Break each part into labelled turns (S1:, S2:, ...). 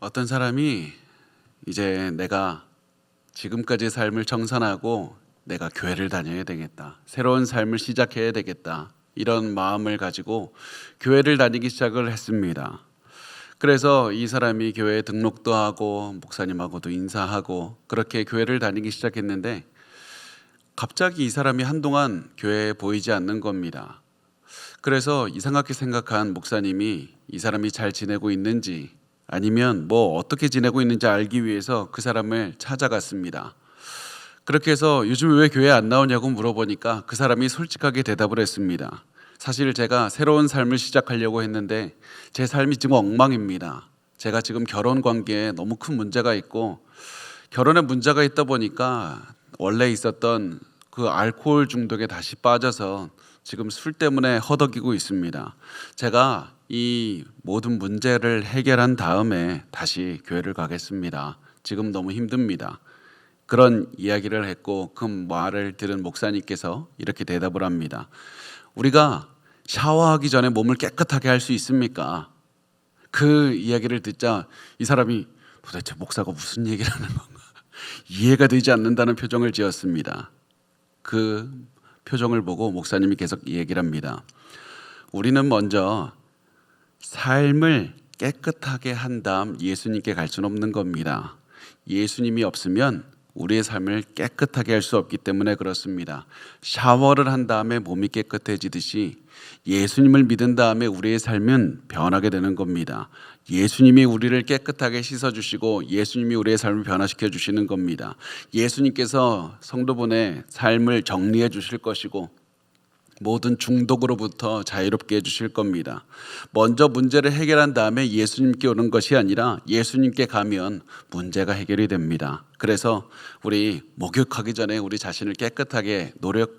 S1: 어떤 사람이 이제 내가 지금까지의 삶을 청산하고 내가 교회를 다녀야 되겠다, 새로운 삶을 시작해야 되겠다, 이런 마음을 가지고 교회를 다니기 시작을 했습니다. 그래서 이 사람이 교회에 등록도 하고 목사님하고도 인사하고 그렇게 교회를 다니기 시작했는데 갑자기 이 사람이 한동안 교회에 보이지 않는 겁니다. 그래서 이상하게 생각한 목사님이 이 사람이 잘 지내고 있는지 아니면 어떻게 지내고 있는지 알기 위해서 그 사람을 찾아갔습니다. 그렇게 해서 요즘 왜 교회 안 나오냐고 물어보니까 그 사람이 솔직하게 대답을 했습니다. 사실 제가 새로운 삶을 시작하려고 했는데 제 삶이 지금 엉망입니다. 제가 지금 결혼 관계에 너무 큰 문제가 있고 결혼에 문제가 있다 보니까 원래 있었던 그 알코올 중독에 다시 빠져서 지금 술 때문에 허덕이고 있습니다. 제가 이 모든 문제를 해결한 다음에 다시 교회를 가겠습니다. 지금 너무 힘듭니다. 그런 이야기를 했고 그 말을 들은 목사님께서 이렇게 대답을 합니다. 우리가 샤워하기 전에 몸을 깨끗하게 할 수 있습니까? 그 이야기를 듣자 이 사람이 도대체 목사가 무슨 얘기를 하는 건가 이해가 되지 않는다는 표정을 지었습니다. 그 표정을 보고 목사님이 계속 얘기를 합니다. 우리는 먼저 삶을 깨끗하게 한 다음 예수님께 갈 수는 없는 겁니다. 예수님이 없으면 우리의 삶을 깨끗하게 할 수 없기 때문에 그렇습니다. 샤워를 한 다음에 몸이 깨끗해지듯이 예수님을 믿은 다음에 우리의 삶은 변하게 되는 겁니다. 예수님이 우리를 깨끗하게 씻어주시고 예수님이 우리의 삶을 변화시켜 주시는 겁니다. 예수님께서 성도분의 삶을 정리해 주실 것이고 모든 중독으로부터 자유롭게 해주실 겁니다. 먼저 문제를 해결한 다음에 예수님께 오는 것이 아니라 예수님께 가면 문제가 해결이 됩니다. 그래서 우리 목욕하기 전에 우리 자신을 깨끗하게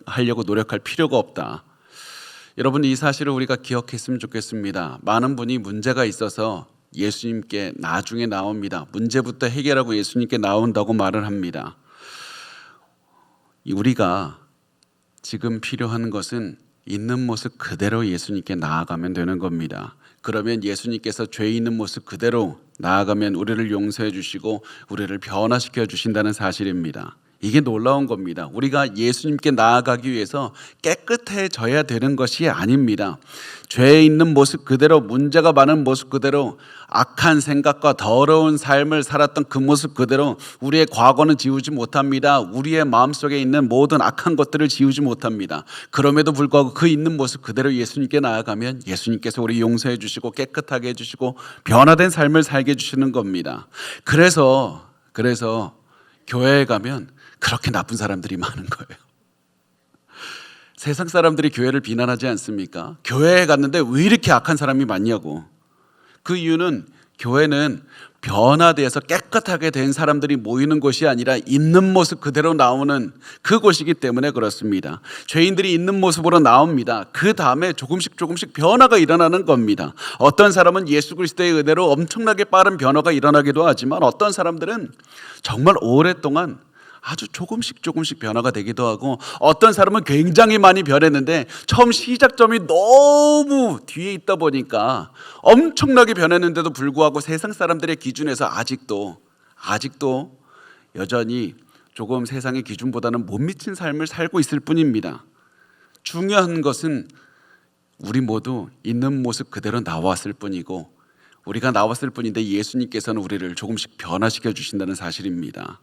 S1: 하려고 노력할 필요가 없다. 여러분, 이 사실을 우리가 기억했으면 좋겠습니다. 많은 분이 문제가 있어서 예수님께 나중에 나옵니다. 문제부터 해결하고 예수님께 나온다고 말을 합니다. 우리가 지금 필요한 것은 있는 모습 그대로 예수님께 나아가면 되는 겁니다. 그러면 예수님께서 죄 있는 모습 그대로 나아가면 우리를 용서해 주시고 우리를 변화시켜 주신다는 사실입니다. 이게 놀라운 겁니다. 우리가 예수님께 나아가기 위해서 깨끗해져야 되는 것이 아닙니다. 죄 있는 모습 그대로, 문제가 많은 모습 그대로, 악한 생각과 더러운 삶을 살았던 그 모습 그대로 우리의 과거는 지우지 못합니다. 우리의 마음속에 있는 모든 악한 것들을 지우지 못합니다. 그럼에도 불구하고 그 있는 모습 그대로 예수님께 나아가면 예수님께서 우리 용서해 주시고 깨끗하게 해주시고 변화된 삶을 살게 해주시는 겁니다. 그래서 교회에 가면 그렇게 나쁜 사람들이 많은 거예요. 세상 사람들이 교회를 비난하지 않습니까? 교회에 갔는데 왜 이렇게 악한 사람이 많냐고. 그 이유는 교회는 변화되어서 깨끗하게 된 사람들이 모이는 곳이 아니라 있는 모습 그대로 나오는 그곳이기 때문에 그렇습니다. 죄인들이 있는 모습으로 나옵니다. 그 다음에 조금씩 변화가 일어나는 겁니다. 어떤 사람은 예수 그리스도의 은혜로 엄청나게 빠른 변화가 일어나기도 하지만 어떤 사람들은 정말 오랫동안 아주 조금씩 변화가 되기도 하고 어떤 사람은 굉장히 많이 변했는데 처음 시작점이 너무 뒤에 있다 보니까 엄청나게 변했는데도 불구하고 세상 사람들의 기준에서 아직도 여전히 조금 세상의 기준보다는 못 미친 삶을 살고 있을 뿐입니다. 중요한 것은 우리 모두 있는 모습 그대로 나왔을 뿐이고 우리가 나왔을 뿐인데 예수님께서는 우리를 조금씩 변화시켜 주신다는 사실입니다.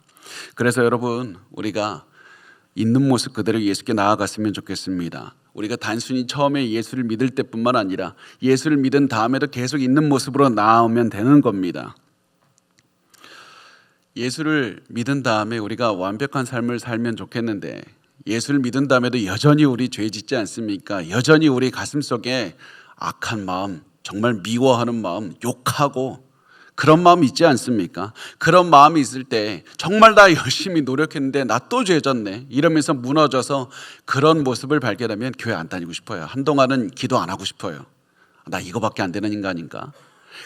S1: 그래서 여러분, 우리가 있는 모습 그대로 예수께 나아갔으면 좋겠습니다. 우리가 단순히 처음에 예수를 믿을 때뿐만 아니라 예수를 믿은 다음에도 계속 있는 모습으로 나아오면 되는 겁니다. 예수를 믿은 다음에 우리가 완벽한 삶을 살면 좋겠는데 예수를 믿은 다음에도 여전히 우리 죄 짓지 않습니까? 여전히 우리 가슴속에 악한 마음, 정말 미워하는 마음, 욕하고 그런 마음이 있지 않습니까? 그런 마음이 있을 때 정말 나 열심히 노력했는데 나 또 죄 졌네 이러면서 무너져서 그런 모습을 발견하면 교회 안 다니고 싶어요. 한동안은 기도 안 하고 싶어요. 나 이거밖에 안 되는 인간인가?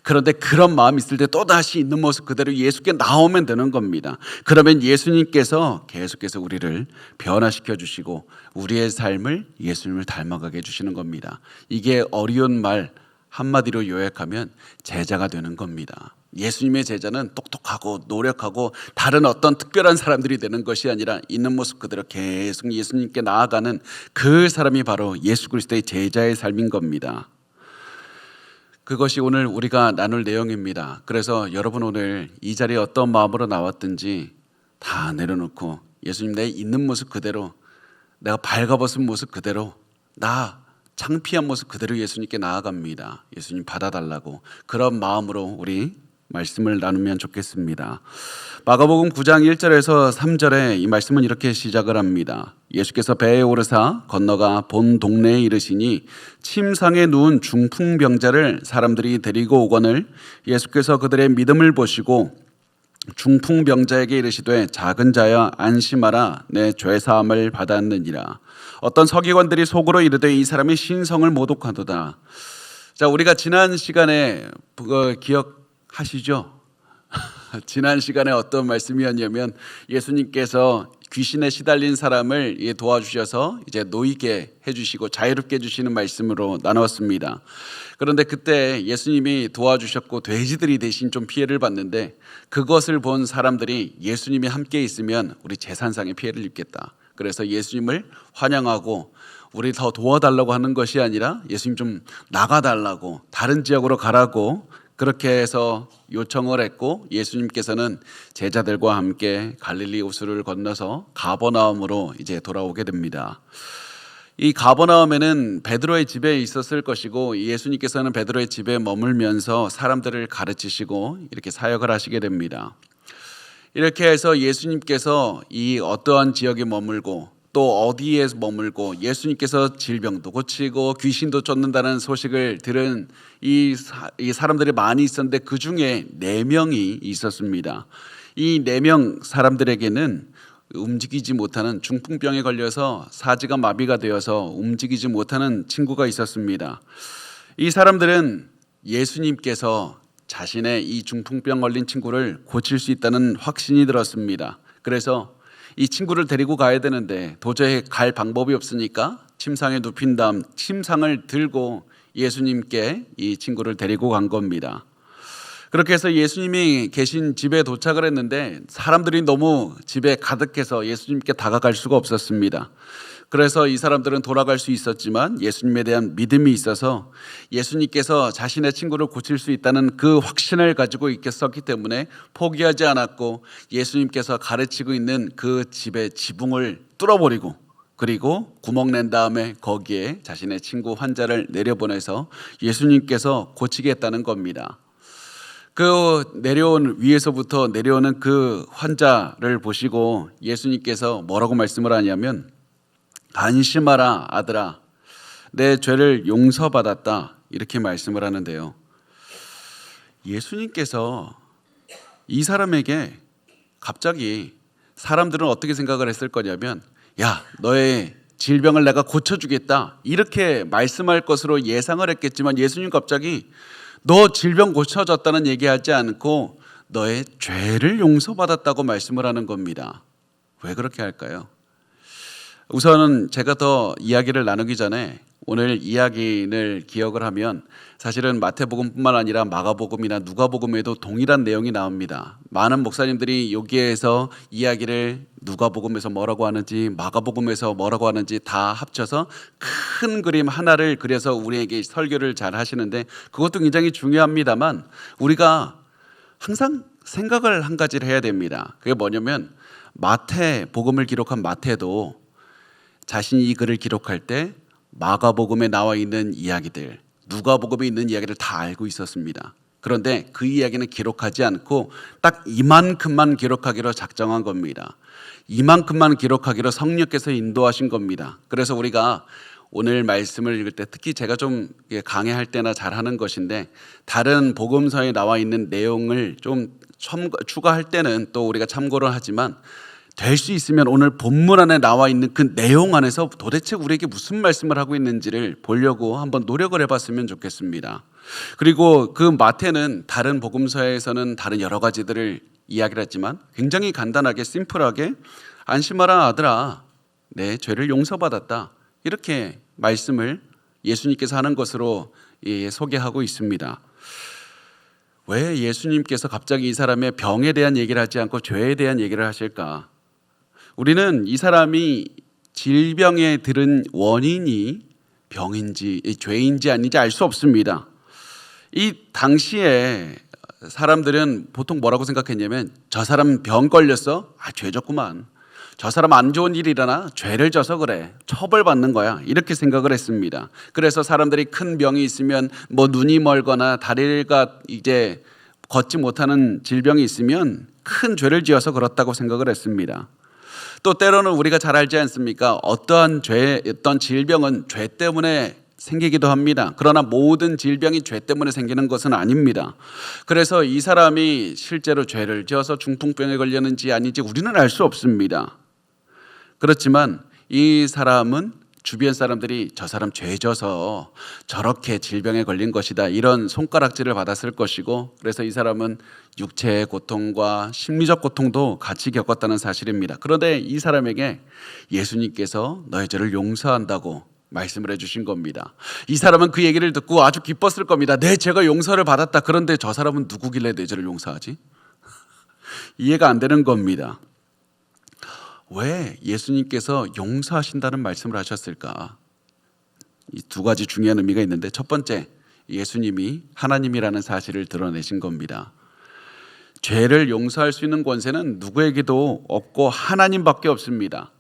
S1: 그런데 그런 마음이 있을 때 또다시 있는 모습 그대로 예수께 나오면 되는 겁니다. 그러면 예수님께서 계속해서 우리를 변화시켜 주시고 우리의 삶을 예수님을 닮아가게 해주시는 겁니다. 이게 어려운 말 한마디로 요약하면 제자가 되는 겁니다. 예수님의 제자는 똑똑하고 노력하고 다른 어떤 특별한 사람들이 되는 것이 아니라 있는 모습 그대로 계속 예수님께 나아가는 그 사람이 바로 예수 그리스도의 제자의 삶인 겁니다. 그것이 오늘 우리가 나눌 내용입니다. 그래서 여러분 오늘 이 자리에 어떤 마음으로 나왔든지 다 내려놓고 예수님 내 있는 모습 그대로, 내가 발가벗은 모습 그대로, 나 창피한 모습 그대로 예수님께 나아갑니다. 예수님 받아달라고, 그런 마음으로 우리 말씀을 나누면 좋겠습니다. 마가복음 9장 1절에서 3절에 이 말씀은 이렇게 시작을 합니다. 예수께서 배에 오르사 건너가 본 동네에 이르시니 침상에 누운 중풍병자를 사람들이 데리고 오거늘 예수께서 그들의 믿음을 보시고 중풍병자에게 이르시되 작은 자여 안심하라 내 죄사함을 받았느니라. 어떤 서기관들이 속으로 이르되 이 사람이 신성을 모독하도다. 자, 우리가 지난 시간에 기억하시죠? 지난 시간에 어떤 말씀이었냐면 예수님께서 귀신에 시달린 사람을 도와주셔서 이제 놓이게 해주시고 자유롭게 해주시는 말씀으로 나누었습니다. 그런데 그때 예수님이 도와주셨고 돼지들이 대신 좀 피해를 봤는데 그것을 본 사람들이 예수님이 함께 있으면 우리 재산상의 피해를 입겠다. 그래서 예수님을 환영하고 우리 더 도와달라고 하는 것이 아니라 예수님 좀 나가달라고, 다른 지역으로 가라고 그렇게 해서 요청을 했고 예수님께서는 제자들과 함께 갈릴리 호수를 건너서 가버나움으로 이제 돌아오게 됩니다. 이 가버나움에는 베드로의 집에 있었을 것이고 예수님께서는 베드로의 집에 머물면서 사람들을 가르치시고 이렇게 사역을 하시게 됩니다. 이렇게 해서 예수님께서 이 어떠한 지역에 머물고 또 어디에 머물고 예수님께서 질병도 고치고 귀신도 쫓는다는 소식을 들은 이 사람들이 많이 있었는데 그 중에 4명이 있었습니다. 이 4명 사람들에게는 움직이지 못하는 중풍병에 걸려서 사지가 마비가 되어서 움직이지 못하는 친구가 있었습니다. 이 사람들은 예수님께서 자신의 이 중풍병 걸린 친구를 고칠 수 있다는 확신이 들었습니다. 그래서 이 친구를 데리고 가야 되는데 도저히 갈 방법이 없으니까 침상에 눕힌 다음 침상을 들고 예수님께 이 친구를 데리고 간 겁니다. 그렇게 해서 예수님이 계신 집에 도착을 했는데 사람들이 너무 집에 가득해서 예수님께 다가갈 수가 없었습니다. 그래서 이 사람들은 돌아갈 수 있었지만 예수님에 대한 믿음이 있어서 예수님께서 자신의 친구를 고칠 수 있다는 그 확신을 가지고 있었기 때문에 포기하지 않았고 예수님께서 가르치고 있는 그 집의 지붕을 뚫어버리고 그리고 구멍 낸 다음에 거기에 자신의 친구 환자를 내려보내서 예수님께서 고치겠다는 겁니다. 그 내려온 위에서부터 내려오는 그 환자를 보시고 예수님께서 뭐라고 말씀을 하냐면 안심하라 아들아 내 죄를 용서받았다 이렇게 말씀을 하는데요. 예수님께서 이 사람에게 갑자기 사람들은 어떻게 생각을 했을 거냐면 야 너의 질병을 내가 고쳐주겠다 이렇게 말씀할 것으로 예상을 했겠지만 예수님 갑자기 너 질병 고쳐졌다는 얘기하지 않고 너의 죄를 용서받았다고 말씀을 하는 겁니다. 왜 그렇게 할까요? 우선은 제가 더 이야기를 나누기 전에 오늘 이야기를 기억을 하면 사실은 마태복음뿐만 아니라 마가복음이나 누가복음에도 동일한 내용이 나옵니다. 많은 목사님들이 여기에서 이야기를 누가복음에서 뭐라고 하는지 마가복음에서 뭐라고 하는지 다 합쳐서 큰 그림 하나를 그려서 우리에게 설교를 잘 하시는데 그것도 굉장히 중요합니다만 우리가 항상 생각을 한 가지를 해야 됩니다. 그게 뭐냐면 마태복음을 기록한 마태도 자신이 이 글을 기록할 때 마가복음에 나와 있는 이야기들, 누가복음에 있는 이야기를 다 알고 있었습니다. 그런데 그 이야기는 기록하지 않고 딱 이만큼만 기록하기로 작정한 겁니다. 이만큼만 기록하기로 성령께서 인도하신 겁니다. 그래서 우리가 오늘 말씀을 읽을 때 특히 제가 좀 강해할 때나 잘하는 것인데 다른 복음서에 나와 있는 내용을 좀 추가할 때는 또 우리가 참고를 하지만 될 수 있으면 오늘 본문 안에 나와 있는 그 내용 안에서 도대체 우리에게 무슨 말씀을 하고 있는지를 보려고 한번 노력을 해봤으면 좋겠습니다. 그리고 그 마태는 다른 복음서에서는 다른 여러 가지들을 이야기를 했지만 굉장히 간단하게 심플하게 안심하라 아들아 내 죄를 용서받았다 이렇게 말씀을 예수님께서 하는 것으로 소개하고 있습니다. 왜 예수님께서 갑자기 이 사람의 병에 대한 얘기를 하지 않고 죄에 대한 얘기를 하실까? 우리는 이 사람이 질병에 들은 원인이 병인지 죄인지 아닌지 알 수 없습니다. 이 당시에 사람들은 보통 뭐라고 생각했냐면 저 사람 병 걸렸어? 죄 졌구만. 저 사람 안 좋은 일이 일어나? 죄를 져서 그래. 처벌받는 거야. 이렇게 생각을 했습니다. 그래서 사람들이 큰 병이 있으면 뭐 눈이 멀거나 다리가 이제 걷지 못하는 질병이 있으면 큰 죄를 지어서 그렇다고 생각을 했습니다. 또 때로는 우리가 잘 알지 않습니까? 어떤 질병은 죄 때문에 생기기도 합니다. 그러나 모든 질병이 죄 때문에 생기는 것은 아닙니다. 그래서 이 사람이 실제로 죄를 지어서 중풍병에 걸렸는지 아닌지 우리는 알 수 없습니다. 그렇지만 이 사람은 주변 사람들이 저 사람 죄 져서 저렇게 질병에 걸린 것이다 이런 손가락질을 받았을 것이고, 그래서 이 사람은 육체의 고통과 심리적 고통도 같이 겪었다는 사실입니다. 그런데 이 사람에게 예수님께서 너의 죄를 용서한다고 말씀을 해주신 겁니다. 이 사람은 그 얘기를 듣고 아주 기뻤을 겁니다. 내 죄가 용서를 받았다. 그런데 저 사람은 누구길래 내 죄를 용서하지? 이해가 안 되는 겁니다. 왜 예수님께서 용서하신다는 말씀을 하셨을까? 이 두 가지 중요한 의미가 있는데, 첫 번째, 예수님이 하나님이라는 사실을 드러내신 겁니다. 죄를 용서할 수 있는 권세는 누구에게도 없고 하나님밖에 없습니다.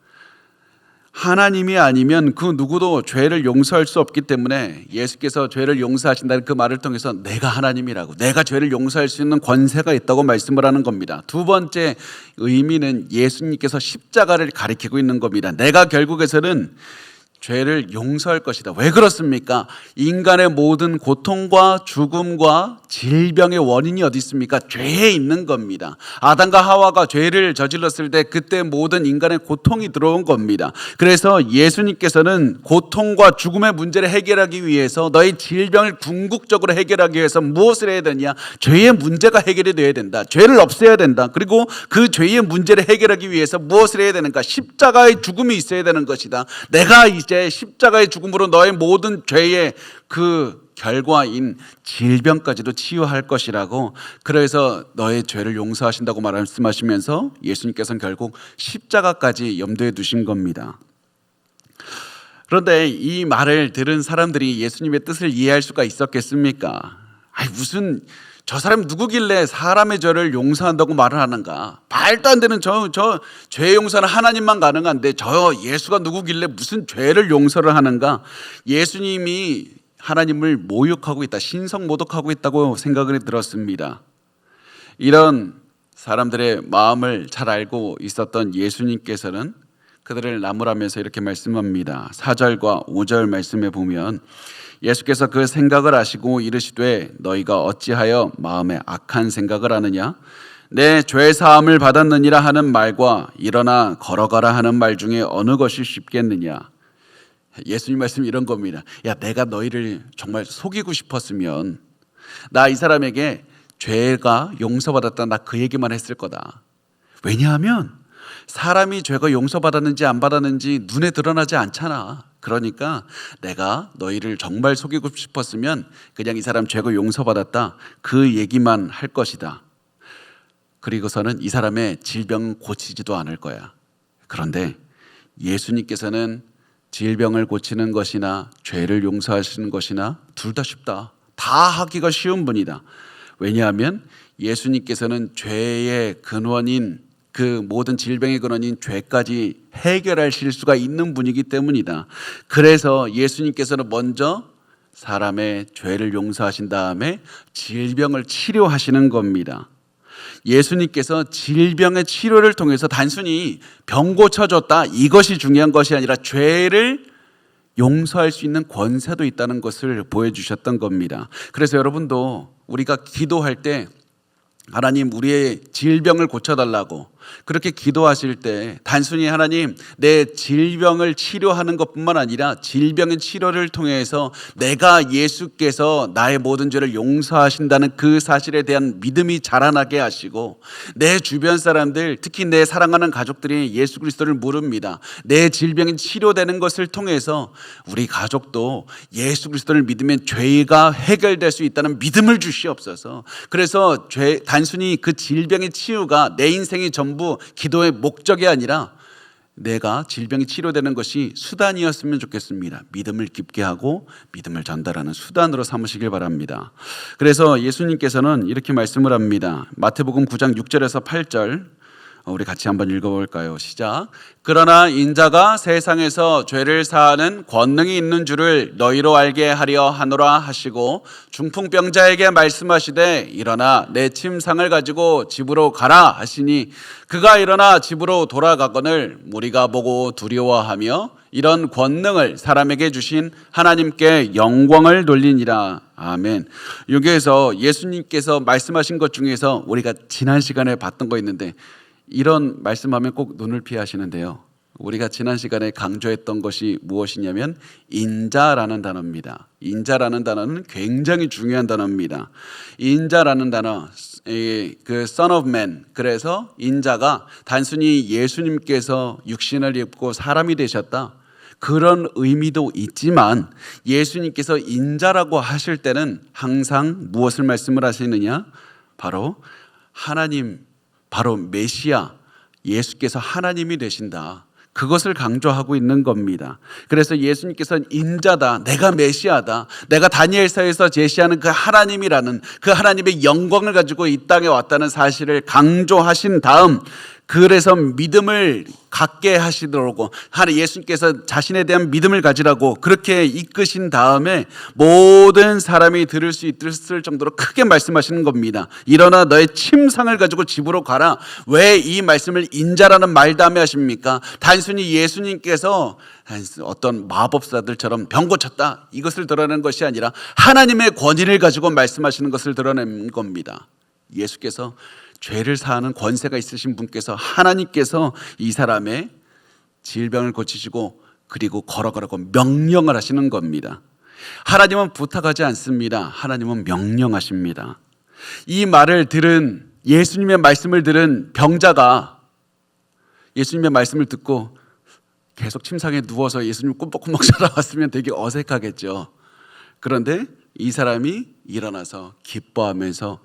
S1: 하나님이 아니면 그 누구도 죄를 용서할 수 없기 때문에 예수께서 죄를 용서하신다는 그 말을 통해서 내가 하나님이라고, 내가 죄를 용서할 수 있는 권세가 있다고 말씀을 하는 겁니다. 두 번째 의미는 예수님께서 십자가를 가리키고 있는 겁니다. 내가 결국에서는 죄를 용서할 것이다. 왜 그렇습니까? 인간의 모든 고통과 죽음과 질병의 원인이 어디 있습니까? 죄에 있는 겁니다. 아담과 하와가 죄를 저질렀을 때 그때 모든 인간의 고통이 들어온 겁니다. 그래서 예수님께서는 고통과 죽음의 문제를 해결하기 위해서 너희 질병을 궁극적으로 해결하기 위해서 무엇을 해야 되냐? 죄의 문제가 해결이 돼야 된다. 죄를 없애야 된다. 그리고 그 죄의 문제를 해결하기 위해서 무엇을 해야 되는가? 십자가의 죽음이 있어야 되는 것이다. 내가 이제 십자가의 죽음으로 너의 모든 죄의 그 결과인 질병까지도 치유할 것이라고, 그래서 너의 죄를 용서하신다고 말씀하시면서 예수님께서는 결국 십자가까지 염두에 두신 겁니다. 그런데 이 말을 들은 사람들이 예수님의 뜻을 이해할 수가 있었겠습니까? 무슨 저 사람 누구길래 사람의 죄를 용서한다고 말을 하는가? 말도 안 되는 저 죄 용서는 하나님만 가능한데 저 예수가 누구길래 무슨 죄를 용서를 하는가? 예수님이 하나님을 모욕하고 있다, 신성모독하고 있다고 생각을 들었습니다. 이런 사람들의 마음을 잘 알고 있었던 예수님께서는 그들을 나무라면서 이렇게 말씀합니다. 4절과 5절 말씀에 보면 예수께서 그 생각을 아시고 이르시되 너희가 어찌하여 마음에 악한 생각을 하느냐? 내 죄 사함을 받았느니라 하는 말과 일어나 걸어가라 하는 말 중에 어느 것이 쉽겠느냐? 예수님 말씀이 이런 겁니다. 야, 내가 너희를 정말 속이고 싶었으면 나 이 사람에게 죄가 용서받았다, 나 그 얘기만 했을 거다. 왜냐하면 사람이 죄가 용서받았는지 안 받았는지 눈에 드러나지 않잖아. 그러니까 내가 너희를 정말 속이고 싶었으면 그냥 이 사람 죄가 용서받았다 그 얘기만 할 것이다. 그리고서는 이 사람의 질병은 고치지도 않을 거야. 그런데 예수님께서는 질병을 고치는 것이나 죄를 용서하시는 것이나 둘 다 쉽다. 다 하기가 쉬운 분이다. 왜냐하면 예수님께서는 죄의 근원인 그 모든 질병의 근원인 죄까지 해결하실 수가 있는 분이기 때문이다. 그래서 예수님께서는 먼저 사람의 죄를 용서하신 다음에 질병을 치료하시는 겁니다. 예수님께서 질병의 치료를 통해서 단순히 병 고쳐줬다 이것이 중요한 것이 아니라 죄를 용서할 수 있는 권세도 있다는 것을 보여주셨던 겁니다. 그래서 여러분도 우리가 기도할 때 하나님 우리의 질병을 고쳐달라고, 그렇게 기도하실 때 단순히 하나님 내 질병을 치료하는 것뿐만 아니라 질병의 치료를 통해서 내가 예수께서 나의 모든 죄를 용서하신다는 그 사실에 대한 믿음이 자라나게 하시고, 내 주변 사람들, 특히 내 사랑하는 가족들이 예수 그리스도를 모릅니다. 내 질병이 치료되는 것을 통해서 우리 가족도 예수 그리스도를 믿으면 죄가 해결될 수 있다는 믿음을 주시옵소서. 그래서 단순히 그 질병의 치유가 내 인생의 전부 기도의 목적이 아니라 내가 질병이 치료되는 것이 수단이었으면 좋겠습니다. 믿음을 깊게 하고 믿음을 전달하는 수단으로 삼으시길 바랍니다. 그래서 예수님께서는 이렇게 말씀을 합니다. 마태복음 9장 6절에서 8절 우리 같이 한번 읽어볼까요? 시작. 그러나 인자가 세상에서 죄를 사하는 권능이 있는 줄을 너희로 알게 하려 하노라 하시고, 중풍병자에게 말씀하시되 일어나 내 침상을 가지고 집으로 가라 하시니, 그가 일어나 집으로 돌아가거늘 무리가 보고 두려워하며 이런 권능을 사람에게 주신 하나님께 영광을 돌리니라. 아멘. 여기에서 예수님께서 말씀하신 것 중에서 우리가 지난 시간에 봤던 거 있는데, 이런 말씀하면 꼭 눈을 피하시는데요, 우리가 지난 시간에 강조했던 것이 무엇이냐면 인자라는 단어입니다. 인자라는 단어는 굉장히 중요한 단어입니다. 인자라는 단어, 그 Son of Man, 그래서 인자가 단순히 예수님께서 육신을 입고 사람이 되셨다, 그런 의미도 있지만, 예수님께서 인자라고 하실 때는 항상 무엇을 말씀을 하시느냐? 바로 하나님, 바로 메시아, 예수께서 하나님이 되신다, 그것을 강조하고 있는 겁니다. 그래서 예수님께서는 인자다, 내가 메시아다, 내가 다니엘서에서 제시하는 그 하나님이라는 그 하나님의 영광을 가지고 이 땅에 왔다는 사실을 강조하신 다음, 그래서 믿음을 갖게 하시도록 예수님께서 자신에 대한 믿음을 가지라고 그렇게 이끄신 다음에 모든 사람이 들을 수 있을 정도로 크게 말씀하시는 겁니다. 일어나 너의 침상을 가지고 집으로 가라. 왜 이 말씀을 인자라는 말 다음에 하십니까? 단순히 예수님께서 어떤 마법사들처럼 병 고쳤다, 이것을 드러내는 것이 아니라 하나님의 권위를 가지고 말씀하시는 것을 드러내는 겁니다. 예수께서 죄를 사하는 권세가 있으신 분께서, 하나님께서 이 사람의 질병을 고치시고 그리고 걸어가라고 명령을 하시는 겁니다. 하나님은 부탁하지 않습니다. 하나님은 명령하십니다. 이 말을 들은, 예수님의 말씀을 들은 병자가 예수님의 말씀을 듣고 계속 침상에 누워서 예수님 꿈뻑꿈뻑 찾아왔으면 되게 어색하겠죠. 그런데 이 사람이 일어나서 기뻐하면서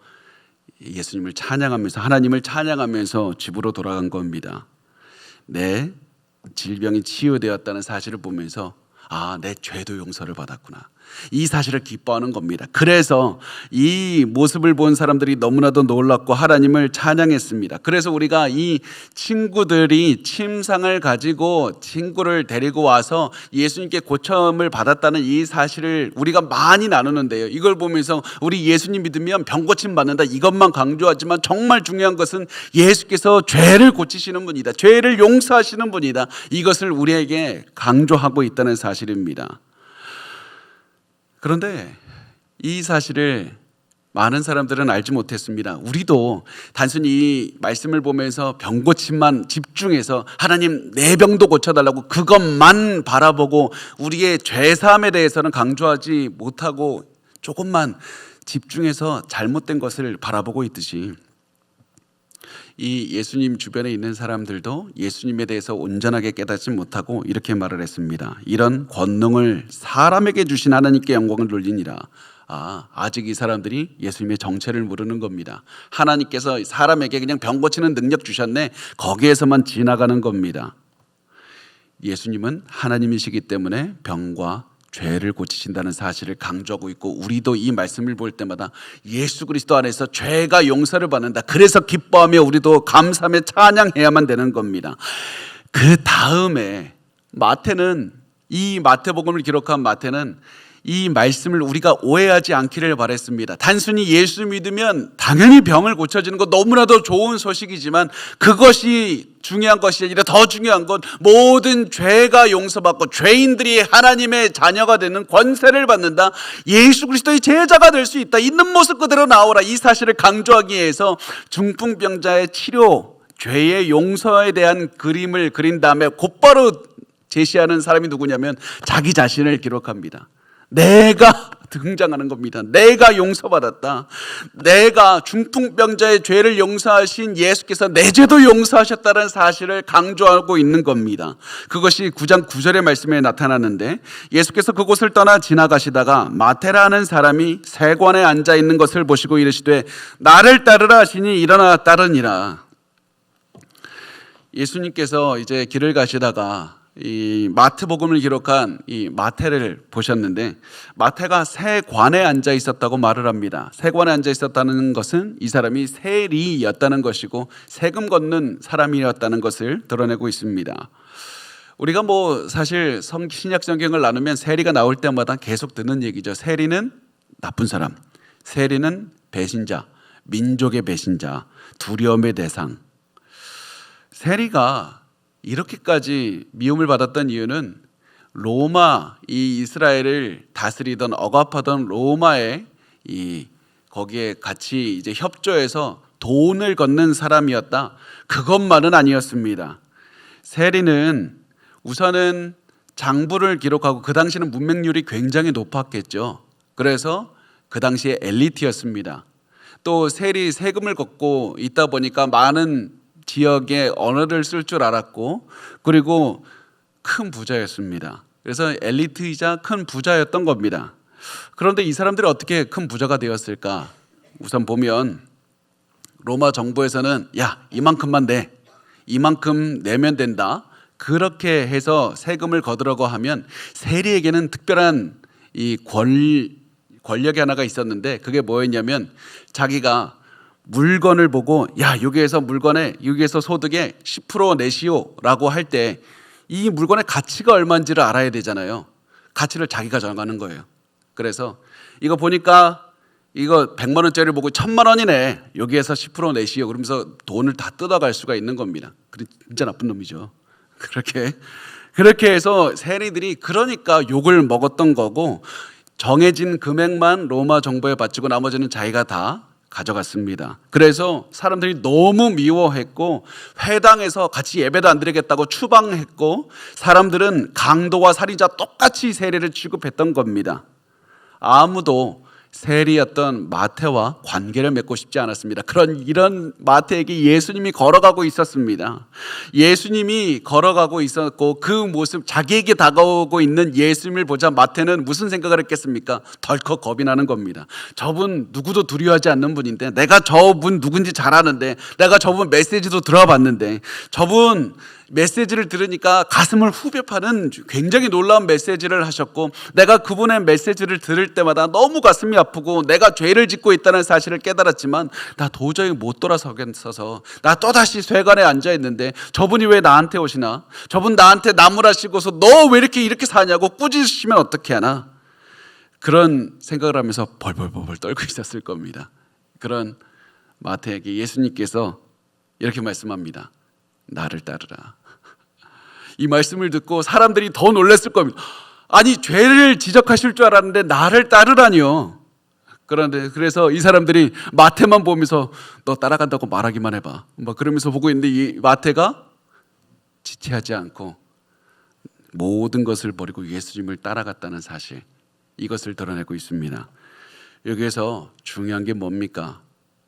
S1: 예수님을 찬양하면서, 하나님을 찬양하면서 집으로 돌아간 겁니다. 내 질병이 치유되었다는 사실을 보면서 내 죄도 용서를 받았구나, 이 사실을 기뻐하는 겁니다. 그래서 이 모습을 본 사람들이 너무나도 놀랐고 하나님을 찬양했습니다. 그래서 우리가 이 친구들이 침상을 가지고 친구를 데리고 와서 예수님께 고침을 받았다는 이 사실을 우리가 많이 나누는데요, 이걸 보면서 우리 예수님 믿으면 병 고침 받는다, 이것만 강조하지만 정말 중요한 것은 예수께서 죄를 고치시는 분이다, 죄를 용서하시는 분이다, 이것을 우리에게 강조하고 있다는 사실입니다. 그런데 이 사실을 많은 사람들은 알지 못했습니다. 우리도 단순히 이 말씀을 보면서 병 고침만 집중해서 하나님 내 병도 고쳐달라고 그것만 바라보고 우리의 죄사함에 대해서는 강조하지 못하고 조금만 집중해서 잘못된 것을 바라보고 있듯이, 이 예수님 주변에 있는 사람들도 예수님에 대해서 온전하게 깨닫지 못하고 이렇게 말을 했습니다. 이런 권능을 사람에게 주신 하나님께 영광을 돌리니라. 아직 이 사람들이 예수님의 정체를 모르는 겁니다. 하나님께서 사람에게 그냥 병 고치는 능력 주셨네, 거기에서만 지나가는 겁니다. 예수님은 하나님이시기 때문에 병과 죄를 고치신다는 사실을 강조하고 있고, 우리도 이 말씀을 볼 때마다 예수 그리스도 안에서 죄가 용서를 받는다, 그래서 기뻐하며 우리도 감사하며 찬양해야만 되는 겁니다. 그 다음에 마태는, 이 마태복음을 기록한 마태는 이 말씀을 우리가 오해하지 않기를 바랬습니다. 단순히 예수 믿으면 당연히 병을 고쳐지는 것 너무나도 좋은 소식이지만, 그것이 중요한 것이 아니라 더 중요한 건 모든 죄가 용서받고 죄인들이 하나님의 자녀가 되는 권세를 받는다, 예수 그리스도의 제자가 될 수 있다, 있는 모습 그대로 나오라, 이 사실을 강조하기 위해서 중풍병자의 치료, 죄의 용서에 대한 그림을 그린 다음에 곧바로 제시하는 사람이 누구냐면 자기 자신을 기록합니다. 내가 등장하는 겁니다. 내가 용서받았다. 내가 중풍병자의 죄를 용서하신 예수께서 내 죄도 용서하셨다는 사실을 강조하고 있는 겁니다. 그것이 9장 9절의 말씀에 나타나는데, 예수께서 그곳을 떠나 지나가시다가 마태라는 사람이 세관에 앉아 있는 것을 보시고 이르시되 나를 따르라 하시니 일어나 따르니라. 예수님께서 이제 길을 가시다가 이 마태복음을 기록한 이 마태를 보셨는데, 마태가 세관에 앉아 있었다고 말을 합니다. 세관에 앉아 있었다는 것은 이 사람이 세리였다는 것이고 세금 걷는 사람이었다는 것을 드러내고 있습니다. 우리가 사실 신약 성경을 나누면 세리가 나올 때마다 계속 듣는 얘기죠. 세리는 나쁜 사람, 세리는 배신자, 민족의 배신자, 두려움의 대상. 세리가 이렇게까지 미움을 받았던 이유는 로마, 이 이스라엘을 다스리던 억압하던 로마의 거기에 같이 이제 협조해서 돈을 걷는 사람이었다. 그것만은 아니었습니다. 세리는 우선은 장부를 기록하고, 그 당시는 문맹률이 굉장히 높았겠죠. 그래서 그 당시에 엘리트였습니다. 또 세금을 걷고 있다 보니까 많은 지역의 언어를 쓸 줄 알았고, 그리고 큰 부자였습니다. 그래서 엘리트이자 큰 부자였던 겁니다. 그런데 이 사람들이 어떻게 큰 부자가 되었을까? 우선 보면 로마 정부에서는 야, 이만큼만 내, 이만큼 내면 된다, 그렇게 해서 세금을 거두려고 하면 세리에게는 특별한 이 권력이 하나가 있었는데, 그게 뭐였냐면 자기가 물건을 보고 야, 여기에서 소득의 10% 내시오라고 할 때 이 물건의 가치가 얼마인지를 알아야 되잖아요. 가치를 자기가 정하는 거예요. 그래서 이거 보니까 이거 100만 원짜리 보고 1000만 원이네, 여기에서 10% 내시오, 그러면서 돈을 다 뜯어갈 수가 있는 겁니다. 진짜 나쁜 놈이죠. 그렇게 해서 세리들이 그러니까 욕을 먹었던 거고, 정해진 금액만 로마 정부에 바치고 나머지는 자기가 다 가져갔습니다. 그래서 사람들이 너무 미워했고, 회당에서 같이 예배도 안 드리겠다고 추방했고, 사람들은 강도와 살인자 똑같이 세리를 취급했던 겁니다. 아무도 세리였던 마태와 관계를 맺고 싶지 않았습니다. 이런 마태에게 예수님이 걸어가고 있었습니다. 예수님이 걸어가고 있었고, 그 모습, 자기에게 다가오고 있는 예수님을 보자 마태는 무슨 생각을 했겠습니까? 덜컥 겁이 나는 겁니다. 저분 누구도 두려워하지 않는 분인데, 내가 저분 누군지 잘 아는데, 내가 저분 메시지도 들어봤는데, 저분 메시지를 들으니까 가슴을 후벼 파는 굉장히 놀라운 메시지를 하셨고, 내가 그분의 메시지를 들을 때마다 너무 가슴이 아프고 내가 죄를 짓고 있다는 사실을 깨달았지만 나 도저히 못 돌아서겠어서 나 또다시 쇠관에 앉아 있는데 저분이 왜 나한테 오시나? 저분 나한테 나무라시고서 너 왜 이렇게 사냐고 꾸짖으시면 어떻게 하나? 그런 생각을 하면서 벌벌벌 떨고 있었을 겁니다. 그런 마태에게 예수님께서 이렇게 말씀합니다. 나를 따르라. 이 말씀을 듣고 사람들이 더 놀랐을 겁니다. 아니, 죄를 지적하실 줄 알았는데 나를 따르라니요. 그래서 이 사람들이 마태만 보면서 너 따라간다고 말하기만 해봐, 그러면서 보고 있는데, 이 마태가 지체하지 않고 모든 것을 버리고 예수님을 따라갔다는 사실, 이것을 드러내고 있습니다. 여기에서 중요한 게 뭡니까?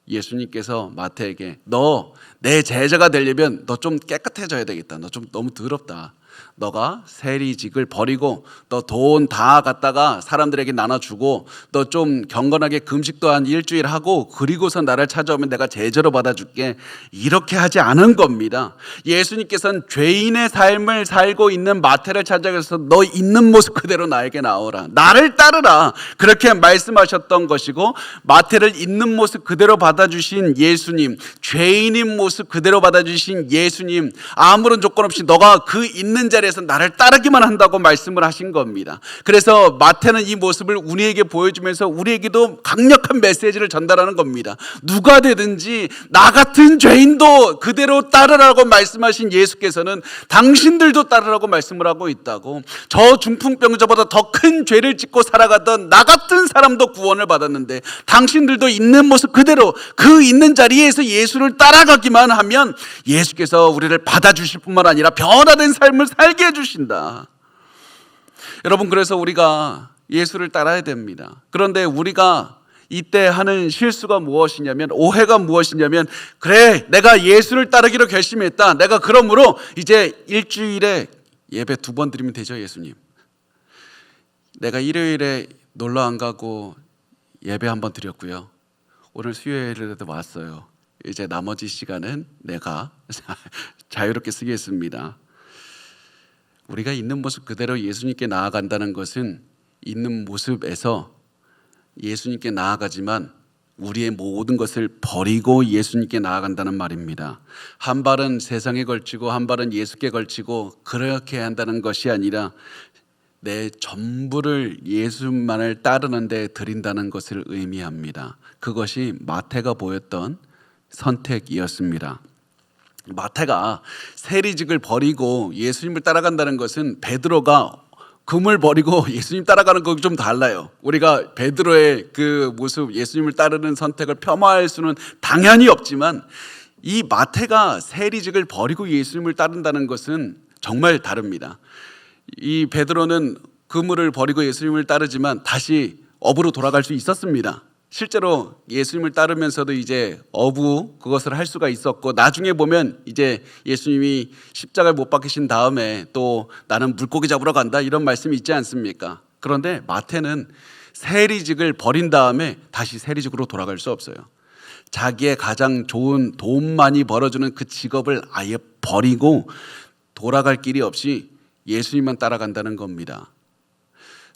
S1: 예수님께서 마태에게 너 내 제자가 되려면 너 좀 깨끗해져야 되겠다, 너 좀 너무 더럽다, 너가 세리직을 버리고 너 돈 다 갖다가 사람들에게 나눠주고 너 좀 경건하게 금식도 한 일주일 하고 그리고서 나를 찾아오면 내가 제자로 받아줄게, 이렇게 하지 않은 겁니다. 예수님께서는 죄인의 삶을 살고 있는 마태를 찾아가서 너 있는 모습 그대로 나에게 나오라, 나를 따르라, 그렇게 말씀하셨던 것이고, 마태를 있는 모습 그대로 받아주신 예수님, 죄인인 모습 그대로 받아주신 예수님, 아무런 조건 없이 너가 그 있는 있는 자리에서 나를 따르기만 한다고 말씀을 하신 겁니다. 그래서 마태는 이 모습을 우리에게 보여주면서 우리에게도 강력한 메시지를 전달하는 겁니다. 누가 되든지 나 같은 죄인도 그대로 따르라고 말씀하신 예수께서는 당신들도 따르라고 말씀을 하고 있다고. 저 중풍병자보다 더 큰 죄를 짓고 살아가던 나 같은 사람도 구원을 받았는데 당신들도 있는 모습 그대로 그 있는 자리에서 예수를 따라가기만 하면 예수께서 우리를 받아주실 뿐만 아니라 변화된 삶을 살게 해주신다. 여러분, 그래서 우리가 예수를 따라야 됩니다. 그런데 우리가 이때 하는 실수가 무엇이냐면, 오해가 무엇이냐면, 그래 내가 예수를 따르기로 결심했다. 내가 그러므로 이제 일주일에 예배 2번 드리면 되죠. 예수님, 내가 일요일에 놀러 안 가고 예배 1번 드렸고요. 오늘 수요일에도 왔어요. 이제 나머지 시간은 내가 자유롭게 쓰겠습니다. 우리가 있는 모습 그대로 예수님께 나아간다는 것은 있는 모습에서 예수님께 나아가지만 우리의 모든 것을 버리고 예수님께 나아간다는 말입니다. 한 발은 세상에 걸치고 한 발은 예수께 걸치고 그렇게 한다는 것이 아니라 내 전부를 예수만을 따르는 데 드린다는 것을 의미합니다. 그것이 마태가 보였던 선택이었습니다. 마태가 세리직을 버리고 예수님을 따라간다는 것은 베드로가 금을 버리고 예수님 따라가는 거 좀 달라요. 우리가 베드로의 그 모습, 예수님을 따르는 선택을 폄하할 수는 당연히 없지만 이 마태가 세리직을 버리고 예수님을 따른다는 것은 정말 다릅니다. 이 베드로는 그물을 버리고 예수님을 따르지만 다시 어부로 돌아갈 수 있었습니다. 실제로 예수님을 따르면서도 이제 어부 그것을 할 수가 있었고, 나중에 보면 이제 예수님이 십자가에 못 박히신 다음에 또 나는 물고기 잡으러 간다 이런 말씀이 있지 않습니까? 그런데 마태는 세리직을 버린 다음에 다시 세리직으로 돌아갈 수 없어요. 자기의 가장 좋은 돈 많이 벌어주는 그 직업을 아예 버리고 돌아갈 길이 없이 예수님만 따라간다는 겁니다.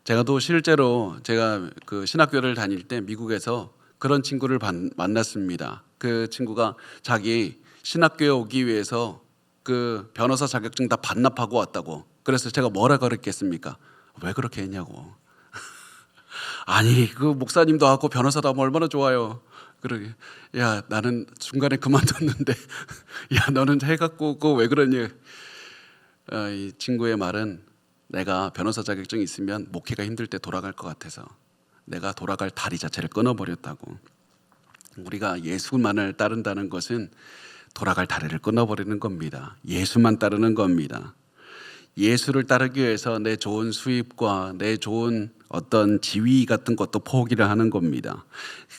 S1: 제가 또 실제로 제가 그 신학교를 다닐 때 미국에서 그런 친구를 만났습니다. 그 친구가 자기 신학교에 오기 위해서 그 변호사 자격증 다 반납하고 왔다고. 그래서 제가 뭐라 그랬겠습니까? 왜 그렇게 했냐고. 아니 그 목사님도 하고 변호사도 하면 얼마나 좋아요. 그러게, 야 나는 중간에 그만뒀는데 야 너는 해갖고 그거 왜 그러니. 이 친구의 말은 내가 변호사 자격증이 있으면 목회가 힘들 때 돌아갈 것 같아서 내가 돌아갈 다리 자체를 끊어버렸다고. 우리가 예수만을 따른다는 것은 돌아갈 다리를 끊어버리는 겁니다. 예수만 따르는 겁니다. 예수를 따르기 위해서 내 좋은 수입과 내 좋은 어떤 지위 같은 것도 포기를 하는 겁니다.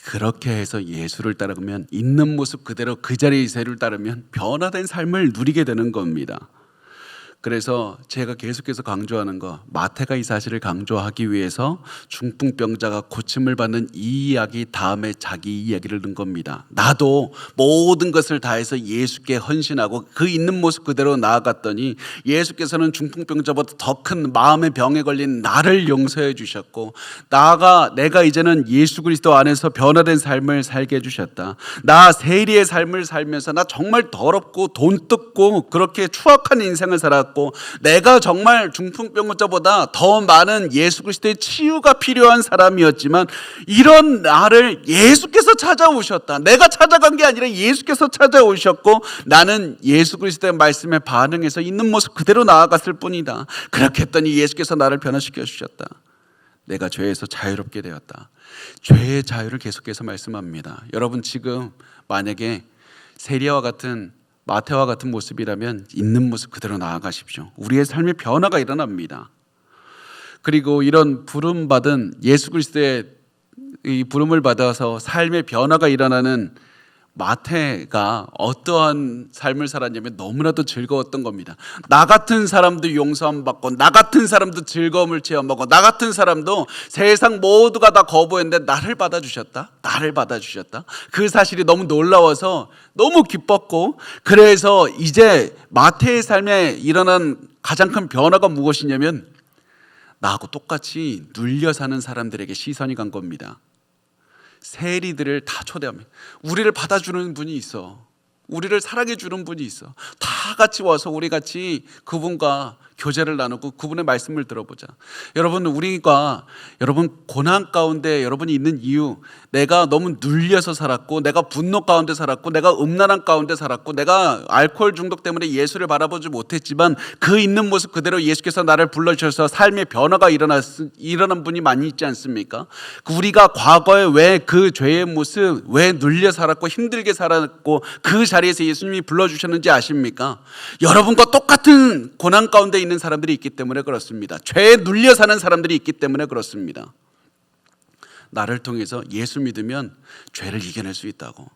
S1: 그렇게 해서 예수를 따르면 있는 모습 그대로 그 자리에 예수를 따르면 변화된 삶을 누리게 되는 겁니다. 그래서 제가 계속해서 강조하는 거, 마태가 이 사실을 강조하기 위해서 중풍병자가 고침을 받는 이 이야기 다음에 자기 이야기를 넣은 겁니다. 나도 모든 것을 다해서 예수께 헌신하고 그 있는 모습 그대로 나아갔더니 예수께서는 중풍병자보다 더 큰 마음의 병에 걸린 나를 용서해 주셨고, 내가 이제는 예수 그리스도 안에서 변화된 삶을 살게 해주셨다. 나 세리의 삶을 살면서 나 정말 더럽고 돈 뜯고 그렇게 추악한 인생을 살았고, 내가 정말 중풍병자보다 더 많은 예수 그리스도의 치유가 필요한 사람이었지만 이런 나를 예수께서 찾아오셨다. 내가 찾아간 게 아니라 예수께서 찾아오셨고 나는 예수 그리스도의 말씀에 반응해서 있는 모습 그대로 나아갔을 뿐이다. 그렇게 했더니 예수께서 나를 변화시켜 주셨다. 내가 죄에서 자유롭게 되었다. 죄의 자유를 계속해서 말씀합니다. 여러분 지금 만약에 세리와 같은 마태와 같은 모습이라면 있는 모습 그대로 나아가십시오. 우리의 삶의 변화가 일어납니다. 그리고 이런 부름받은 예수 그리스도의 이 부름을 받아서 삶의 변화가 일어나는 마태가 어떠한 삶을 살았냐면 너무나도 즐거웠던 겁니다. 나 같은 사람도 용서함 받고, 나 같은 사람도 즐거움을 체험하고, 나 같은 사람도 세상 모두가 다 거부했는데 나를 받아주셨다. 그 사실이 너무 놀라워서 너무 기뻤고, 그래서 이제 마태의 삶에 일어난 가장 큰 변화가 무엇이냐면 나하고 똑같이 눌려 사는 사람들에게 시선이 간 겁니다. 세리들을 다 초대합니다. 우리를 받아주는 분이 있어. 우리를 사랑해 주는 분이 있어. 다 다 같이 와서 우리 같이 그분과 교제를 나누고 그분의 말씀을 들어보자. 여러분, 여러분 고난 가운데 여러분이 있는 이유, 내가 너무 눌려서 살았고, 내가 분노 가운데 살았고, 내가 음란한 가운데 살았고, 내가 알코올 중독 때문에 예수를 바라보지 못했지만 그 있는 모습 그대로 예수께서 나를 불러주셔서 삶의 변화가 일어난 분이 많이 있지 않습니까? 우리가 과거에 왜 그 죄의 모습, 왜 눌려 살았고 힘들게 살았고 그 자리에서 예수님이 불러주셨는지 아십니까? 여러분과 똑같은 고난 가운데 있는 사람들이 있기 때문에 그렇습니다. 죄에 눌려 사는 사람들이 있기 때문에 그렇습니다. 나를 통해서 예수 믿으면 죄를 이겨낼 수 있다고,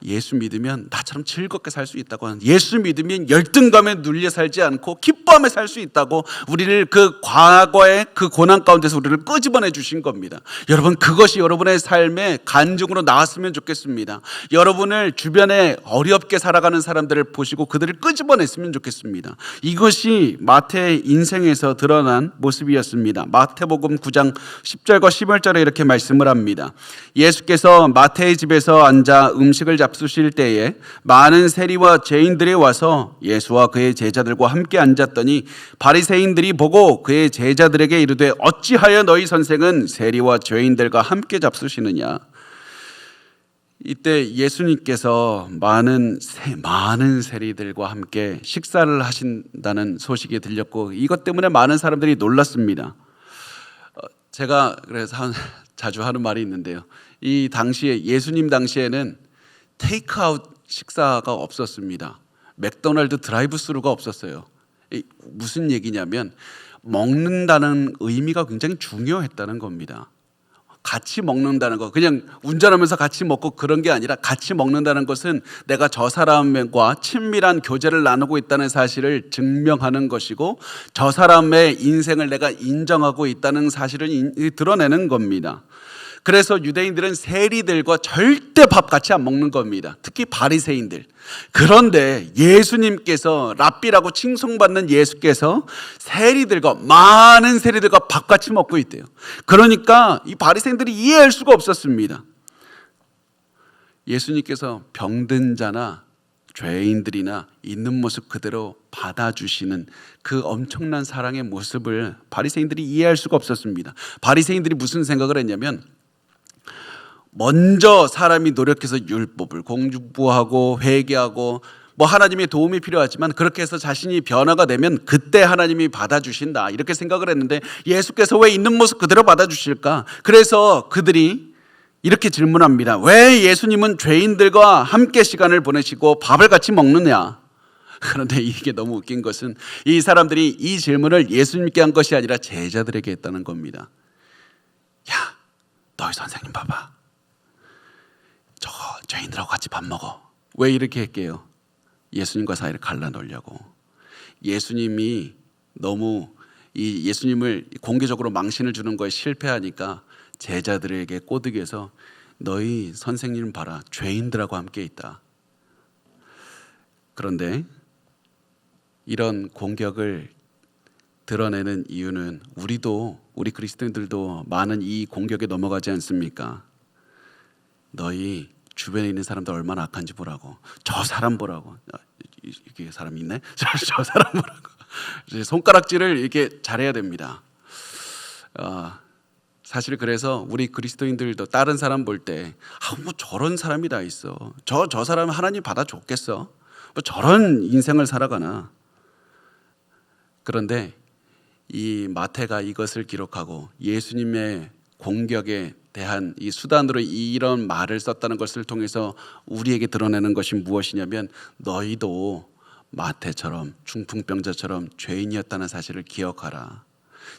S1: 예수 믿으면 나처럼 즐겁게 살 수 있다고, 예수 믿으면 열등감에 눌려 살지 않고 기뻐하며 살 수 있다고, 우리를 그 과거의 그 고난 가운데서 우리를 끄집어내 주신 겁니다. 여러분, 그것이 여러분의 삶의 간증으로 나왔으면 좋겠습니다. 여러분을 주변에 어렵게 살아가는 사람들을 보시고 그들을 끄집어냈으면 좋겠습니다. 이것이 마태의 인생에서 드러난 모습이었습니다. 마태복음 9장 10절과 11절에 이렇게 말씀을 합니다. 예수께서 마태의 집에서 앉아 음식을 잡수실 때에 많은 세리와 죄인들이 와서 예수와 그의 제자들과 함께 앉았더니 바리새인들이 보고 그의 제자들에게 이르되 어찌하여 너희 선생은 세리와 죄인들과 함께 잡수시느냐. 이때 예수님께서 많은 세리들과 함께 식사를 하신다는 소식이 들렸고, 이것 때문에 많은 사람들이 놀랐습니다. 제가 그래서 자주 하는 말이 있는데요, 이 당시에, 예수님 당시에는 테이크아웃 식사가 없었습니다. 맥도날드 드라이브 스루가 없었어요. 무슨 얘기냐면 먹는다는 의미가 굉장히 중요했다는 겁니다. 같이 먹는다는 거, 그냥 운전하면서 같이 먹고 그런 게 아니라 같이 먹는다는 것은 내가 저 사람과 친밀한 교제를 나누고 있다는 사실을 증명하는 것이고, 저 사람의 인생을 내가 인정하고 있다는 사실을 드러내는 겁니다. 그래서 유대인들은 세리들과 절대 밥 같이 안 먹는 겁니다. 특히 바리새인들. 그런데 예수님께서, 랍비라고 칭송받는 예수께서 많은 세리들과 밥 같이 먹고 있대요. 그러니까 이 바리새인들이 이해할 수가 없었습니다. 예수님께서 병든 자나 죄인들이나 있는 모습 그대로 받아주시는 그 엄청난 사랑의 모습을 바리새인들이 이해할 수가 없었습니다. 바리새인들이 무슨 생각을 했냐면, 먼저 사람이 노력해서 율법을 공부하고 회개하고 하나님의 도움이 필요하지만 그렇게 해서 자신이 변화가 되면 그때 하나님이 받아주신다, 이렇게 생각을 했는데 예수께서 왜 있는 모습 그대로 받아주실까? 그래서 그들이 이렇게 질문합니다. 왜 예수님은 죄인들과 함께 시간을 보내시고 밥을 같이 먹느냐? 그런데 이게 너무 웃긴 것은 이 사람들이 이 질문을 예수님께 한 것이 아니라 제자들에게 했다는 겁니다. 야, 너희 선생님 봐봐, 저거 죄인들하고 같이 밥 먹어. 왜 이렇게 할게요? 예수님과 사이를 갈라놓으려고. 예수님이 너무 예수님을 공개적으로 망신을 주는 거에 실패하니까 제자들에게 꼬드겨서 너희 선생님 봐라, 죄인들하고 함께 있다. 그런데 이런 공격을 드러내는 이유는 우리 그리스도인들도 많은 이 공격에 넘어가지 않습니까? 너희 주변에 있는 사람들 얼마나 악한지 보라고. 저 사람 보라고. 이게 사람 있네? 저 사람 보라고. 손가락질을 이렇게 잘해야 됩니다. 사실 그래서 우리 그리스도인들도 다른 사람 볼 때 저런 사람이 다 있어. 저 사람 하나님 받아줬겠어. 저런 인생을 살아가나. 그런데 이 마태가 이것을 기록하고 예수님의 공격에 대한 이 수단으로 이런 말을 썼다는 것을 통해서 우리에게 드러내는 것이 무엇이냐면, 너희도 마태처럼 중풍병자처럼 죄인이었다는 사실을 기억하라.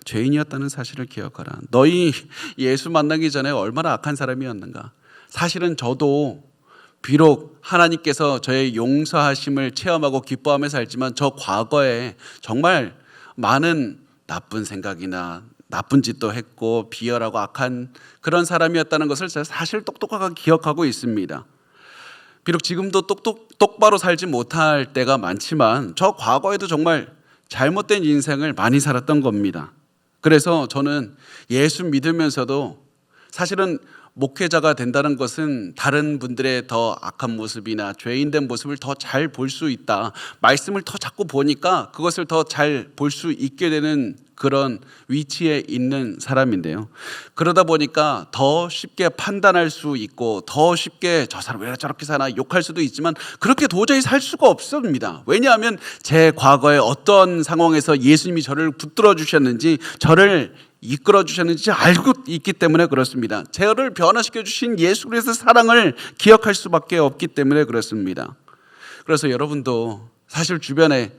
S1: 죄인이었다는 사실을 기억하라. 너희 예수 만나기 전에 얼마나 악한 사람이었는가. 사실은 저도 비록 하나님께서 저의 용서하심을 체험하고 기뻐하며 살지만 저 과거에 정말 많은 나쁜 생각이나 나쁜 짓도 했고 비열하고 악한 그런 사람이었다는 것을 제가 사실 똑똑하게 기억하고 있습니다. 비록 지금도 똑바로 살지 못할 때가 많지만 저 과거에도 정말 잘못된 인생을 많이 살았던 겁니다. 그래서 저는 예수 믿으면서도 사실은 목회자가 된다는 것은 다른 분들의 더 악한 모습이나 죄인된 모습을 더 잘 볼 수 있다. 말씀을 더 자꾸 보니까 그것을 더 잘 볼 수 있게 되는 그런 위치에 있는 사람인데요. 그러다 보니까 더 쉽게 판단할 수 있고 더 쉽게 저 사람 왜 저렇게 사나 욕할 수도 있지만 그렇게 도저히 살 수가 없습니다. 왜냐하면 제 과거에 어떤 상황에서 예수님이 저를 붙들어 주셨는지 저를 이끌어 주셨는지 알고 있기 때문에 그렇습니다. 저를 변화시켜 주신 예수 그리스도의 사랑을 기억할 수밖에 없기 때문에 그렇습니다. 그래서 여러분도 사실 주변에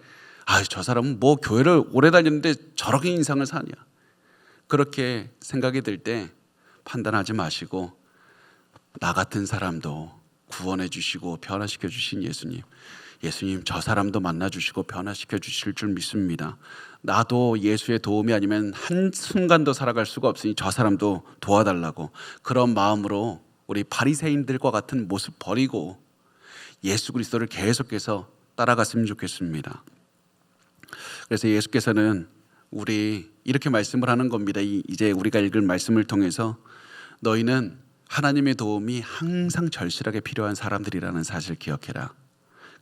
S1: 저 사람은 뭐 교회를 오래 다녔는데 저렇게 인상을 사냐, 그렇게 생각이 들 때 판단하지 마시고 나 같은 사람도 구원해 주시고 변화시켜 주신 예수님 저 사람도 만나 주시고 변화시켜 주실 줄 믿습니다. 나도 예수의 도움이 아니면 한순간도 살아갈 수가 없으니 저 사람도 도와달라고, 그런 마음으로 우리 바리새인들과 같은 모습 버리고 예수 그리스도를 계속해서 따라갔으면 좋겠습니다. 그래서 예수께서는 우리 이렇게 말씀을 하는 겁니다. 이제 우리가 읽을 말씀을 통해서 너희는 하나님의 도움이 항상 절실하게 필요한 사람들이라는 사실을 기억해라.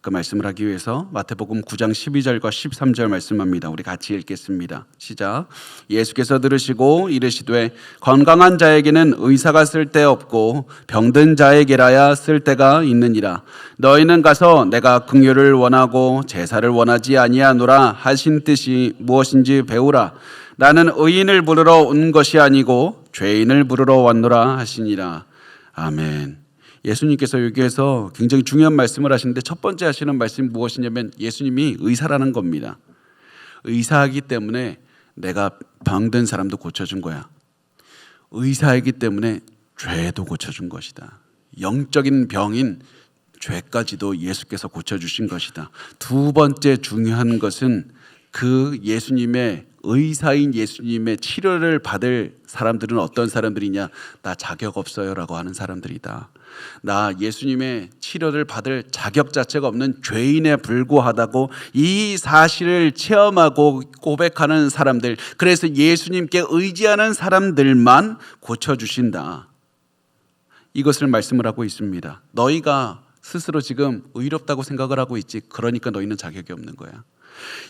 S1: 그 말씀을 하기 위해서 마태복음 9장 12절과 13절 말씀합니다. 우리 같이 읽겠습니다. 시작. 예수께서 들으시고 이르시되 건강한 자에게는 의사가 쓸데없고 병든 자에게라야 쓸데가 있느니라. 너희는 가서 내가 긍휼을 원하고 제사를 원하지 아니하노라 하신 뜻이 무엇인지 배우라. 나는 의인을 부르러 온 것이 아니고 죄인을 부르러 왔노라 하시니라. 아멘. 예수님께서 여기에서 굉장히 중요한 말씀을 하시는데 첫 번째 하시는 말씀이 무엇이냐면 예수님이 의사라는 겁니다. 의사이기 때문에 내가 병든 사람도 고쳐준 거야. 의사이기 때문에 죄도 고쳐준 것이다. 영적인 병인 죄까지도 예수께서 고쳐주신 것이다. 두 번째 중요한 것은 그 예수님의 의사인 예수님의 치료를 받을 사람들은 어떤 사람들이냐? 나 자격 없어요 라고 하는 사람들이다. 나 예수님의 치료를 받을 자격 자체가 없는 죄인에 불과하다고 이 사실을 체험하고 고백하는 사람들, 그래서 예수님께 의지하는 사람들만 고쳐주신다. 이것을 말씀을 하고 있습니다. 너희가 스스로 지금 의롭다고 생각을 하고 있지, 그러니까 너희는 자격이 없는 거야.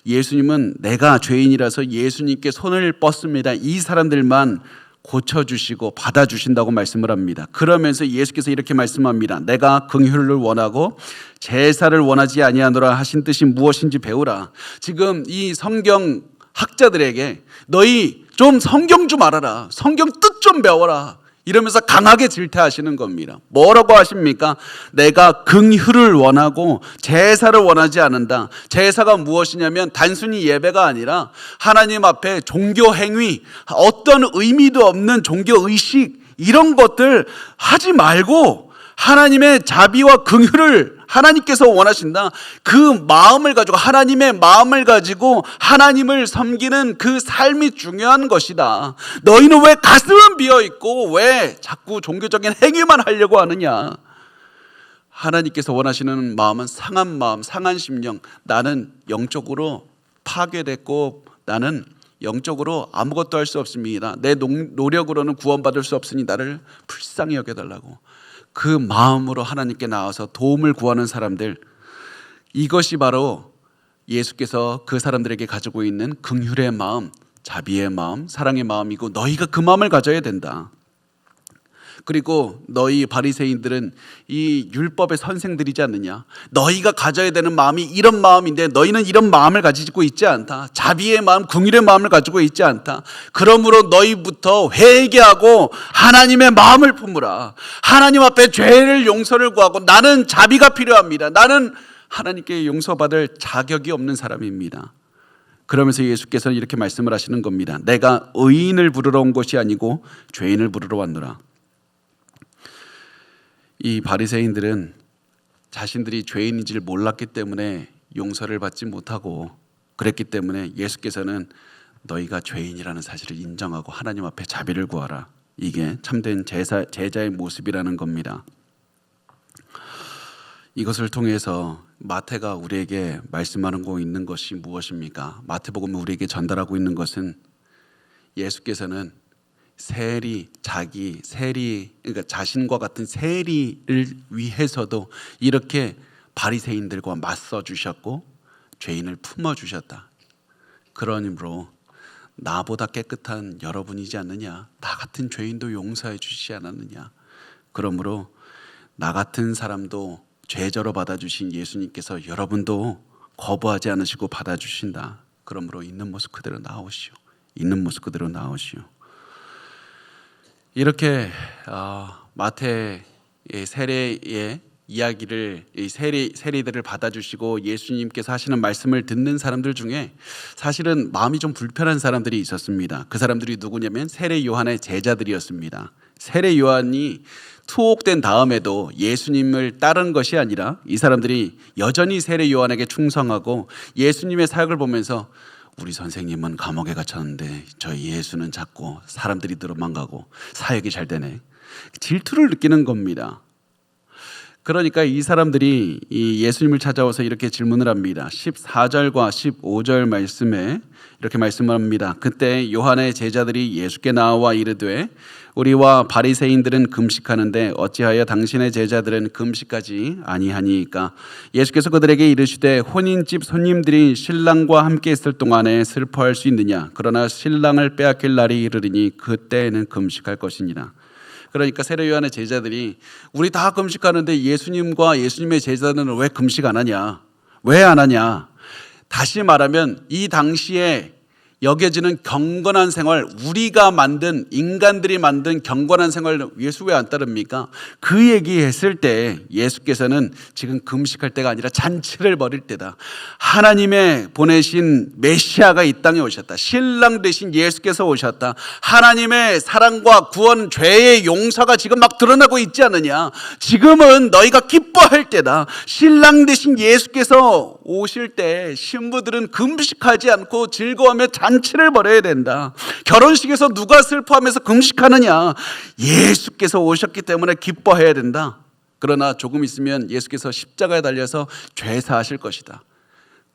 S1: 예수님은 내가 죄인이라서 예수님께 손을 뻗습니다. 이 사람들만 고쳐주시고 받아주신다고 말씀을 합니다. 그러면서 예수께서 이렇게 말씀합니다. 내가 긍휼을 원하고 제사를 원하지 아니하노라 하신 뜻이 무엇인지 배우라. 지금 이 성경 학자들에게 너희 좀 성경 좀 알아라, 성경 뜻 좀 배워라, 이러면서 강하게 질타하시는 겁니다. 뭐라고 하십니까? 내가 긍휼을 원하고 제사를 원하지 않는다. 제사가 무엇이냐면 단순히 예배가 아니라 하나님 앞에 종교 행위, 어떤 의미도 없는 종교 의식, 이런 것들 하지 말고 하나님의 자비와 긍휼을 하나님께서 원하신다. 그 마음을 가지고, 하나님의 마음을 가지고 하나님을 섬기는 그 삶이 중요한 것이다. 너희는 왜 가슴은 비어있고 왜 자꾸 종교적인 행위만 하려고 하느냐. 하나님께서 원하시는 마음은 상한 마음, 상한 심령. 나는 영적으로 파괴됐고 나는 영적으로 아무것도 할 수 없습니다. 내 노력으로는 구원받을 수 없으니 나를 불쌍히 여겨달라고. 그 마음으로 하나님께 나와서 도움을 구하는 사람들, 이것이 바로 예수께서 그 사람들에게 가지고 있는 긍휼의 마음, 자비의 마음, 사랑의 마음이고 너희가 그 마음을 가져야 된다. 그리고 너희 바리새인들은 이 율법의 선생들이지 않느냐. 너희가 가져야 되는 마음이 이런 마음인데 너희는 이런 마음을 가지고 있지 않다. 자비의 마음, 긍휼의 마음을 가지고 있지 않다. 그러므로 너희부터 회개하고 하나님의 마음을 품으라. 하나님 앞에 죄를 용서를 구하고 나는 자비가 필요합니다. 나는 하나님께 용서받을 자격이 없는 사람입니다. 그러면서 예수께서는 이렇게 말씀을 하시는 겁니다. 내가 의인을 부르러 온 것이 아니고 죄인을 부르러 왔노라. 이 바리새인들은 자신들이 죄인인지를 몰랐기 때문에 용서를 받지 못하고 그랬기 때문에 예수께서는 너희가 죄인이라는 사실을 인정하고 하나님 앞에 자비를 구하라. 이게 참된 제자의 모습이라는 겁니다. 이것을 통해서 마태가 우리에게 말씀하고 있는 것이 무엇입니까? 마태복음이 우리에게 전달하고 있는 것은 예수께서는 그러니까 자신과 같은 세리를 위해서도 이렇게 바리새인들과 맞서 주셨고 죄인을 품어 주셨다. 그러므로 나보다 깨끗한 여러분이지 않느냐, 나 같은 죄인도 용서해 주시지 않았느냐. 그러므로 나 같은 사람도 죄저로 받아주신 예수님께서 여러분도 거부하지 않으시고 받아주신다. 그러므로 있는 모습 그대로 나오시오. 있는 모습 그대로 나오시오. 이렇게 마태의 세례의 이야기를, 이 세리들을 받아주시고 예수님께서 하시는 말씀을 듣는 사람들 중에 사실은 마음이 좀 불편한 사람들이 있었습니다. 그 사람들이 누구냐면 세례 요한의 제자들이었습니다. 세례 요한이 투옥된 다음에도 예수님을 따른 것이 아니라 이 사람들이 여전히 세례 요한에게 충성하고 예수님의 사역을 보면서 우리 선생님은 감옥에 갇혔는데 저희 예수는 자꾸 사람들이 도망가고 사역이 잘 되네. 질투를 느끼는 겁니다. 그러니까 이 사람들이 이 예수님을 찾아와서 이렇게 질문을 합니다. 14절과 15절 말씀에 이렇게 말씀을 합니다. 그때 요한의 제자들이 예수께 나와 이르되 우리와 바리새인들은 금식하는데 어찌하여 당신의 제자들은 금식하지 아니하니이까? 예수께서 그들에게 이르시되 혼인집 손님들이 신랑과 함께 있을 동안에 슬퍼할 수 있느냐? 그러나 신랑을 빼앗길 날이 이르리니 그때에는 금식할 것이니라. 그러니까 세례 요한의 제자들이 우리 다 금식하는데 예수님과 예수님의 제자들은 왜 금식 안 하냐? 왜 안 하냐? 다시 말하면 이 당시에 여겨지는 경건한 생활, 우리가 만든, 인간들이 만든 경건한 생활 예수 왜 안 따릅니까? 그 얘기했을 때 예수께서는 지금 금식할 때가 아니라 잔치를 벌일 때다. 하나님의 보내신 메시아가 이 땅에 오셨다. 신랑 되신 예수께서 오셨다. 하나님의 사랑과 구원, 죄의 용서가 지금 막 드러나고 있지 않느냐? 지금은 너희가 기뻐할 때다. 신랑 되신 예수께서 오실 때 신부들은 금식하지 않고 즐거워하며 잔치를 벌여야 된다. 결혼식에서 누가 슬퍼하면서 금식하느냐? 예수께서 오셨기 때문에 기뻐해야 된다. 그러나 조금 있으면 예수께서 십자가에 달려서 죄 사하실 것이다.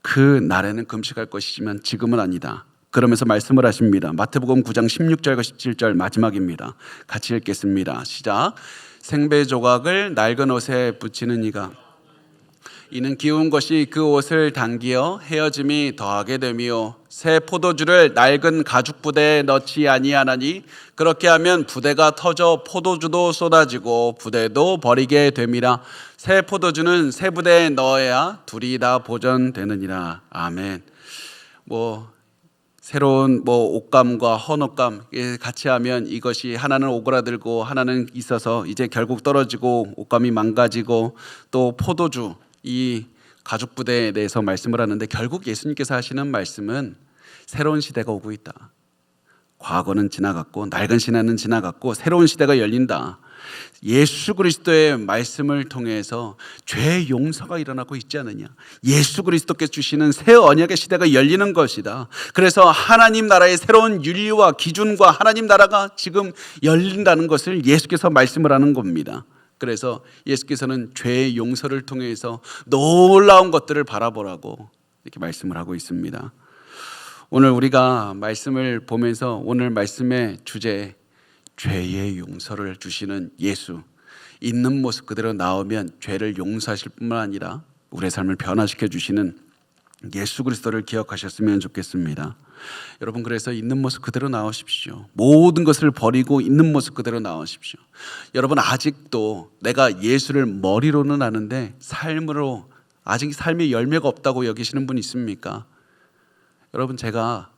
S1: 그 날에는 금식할 것이지만 지금은 아니다. 그러면서 말씀을 하십니다. 마태복음 9장 16절과 17절 마지막입니다. 같이 읽겠습니다. 시작. 생배 조각을 낡은 옷에 붙이는 이가 이는 기운 것이 그 옷을 당기어 헤어짐이 더하게 되며 새 포도주를 낡은 가죽 부대에 넣지 아니하나니 그렇게 하면 부대가 터져 포도주도 쏟아지고 부대도 버리게 됨이라. 새 포도주는 새 부대에 넣어야 둘이 다 보존되느니라. 아멘. 새로운 옷감과 헌옷감 같이 하면 이것이 하나는 오그라들고 하나는 있어서 이제 결국 떨어지고 옷감이 망가지고 또 포도주 이 가죽 부대에 대해서 말씀을 하는데 결국 예수님께서 하시는 말씀은 새로운 시대가 오고 있다. 과거는 지나갔고 낡은 신화는 지나갔고 새로운 시대가 열린다. 예수 그리스도의 말씀을 통해서 죄 용서가 일어나고 있지 않느냐? 예수 그리스도께서 주시는 새 언약의 시대가 열리는 것이다. 그래서 하나님 나라의 새로운 윤리와 기준과 하나님 나라가 지금 열린다는 것을 예수께서 말씀을 하는 겁니다. 그래서 예수께서는 죄의 용서를 통해서 놀라운 것들을 바라보라고 이렇게 말씀을 하고 있습니다. 오늘 우리가 말씀을 보면서 오늘 말씀의 주제 죄의 용서를 주시는 예수, 있는 모습 그대로 나오면 죄를 용서하실 뿐만 아니라 우리의 삶을 변화시켜 주시는 예수 그리스도를 기억하셨으면 좋겠습니다. 여러분, 그래서 있는 모습 그대로 나오십시오. 모든 것을 버리고 있는 모습 그대로 나오십시오. 여러분, 아직도 내가 예수를 머리로는 아는데 삶으로 아직 삶의 열매가 없다고 여기시는 분 있습니까? 여러분, 제가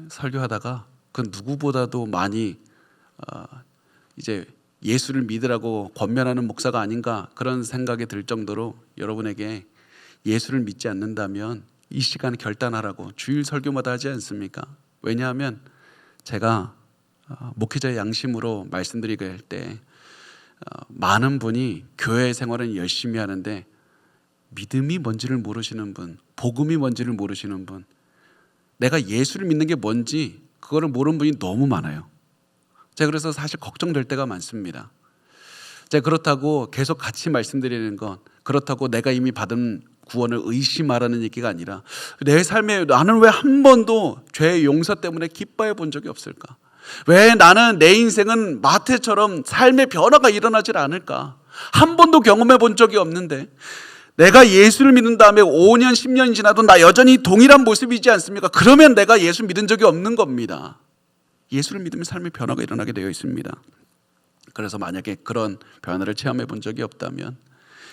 S1: 설교하다가 그 누구보다도 많이 이제 예수를 믿으라고 권면하는 목사가 아닌가 그런 생각이 들 정도로 여러분에게 예수를 믿지 않는다면 이 시간 결단하라고 주일 설교마다 하지 않습니까? 왜냐하면 제가 목회자의 양심으로 말씀드리게 할 때 많은 분이 교회 생활은 열심히 하는데 믿음이 뭔지를 모르시는 분, 복음이 뭔지를 모르시는 분, 내가 예수를 믿는 게 뭔지 그거를 모르는 분이 너무 많아요. 제가 그래서 사실 걱정될 때가 많습니다. 제가 그렇다고 계속 같이 말씀드리는 건 그렇다고 내가 이미 받은 구원을 의심하라는 얘기가 아니라 내 삶에 나는 왜 한 번도 죄의 용서 때문에 기뻐해 본 적이 없을까? 왜 나는 내 인생은 마태처럼 삶의 변화가 일어나질 않을까? 한 번도 경험해 본 적이 없는데 내가 예수를 믿은 다음에 5년, 10년이 지나도 나 여전히 동일한 모습이지 않습니까? 그러면 내가 예수 믿은 적이 없는 겁니다. 예수를 믿으면 삶의 변화가 일어나게 되어 있습니다. 그래서 만약에 그런 변화를 체험해 본 적이 없다면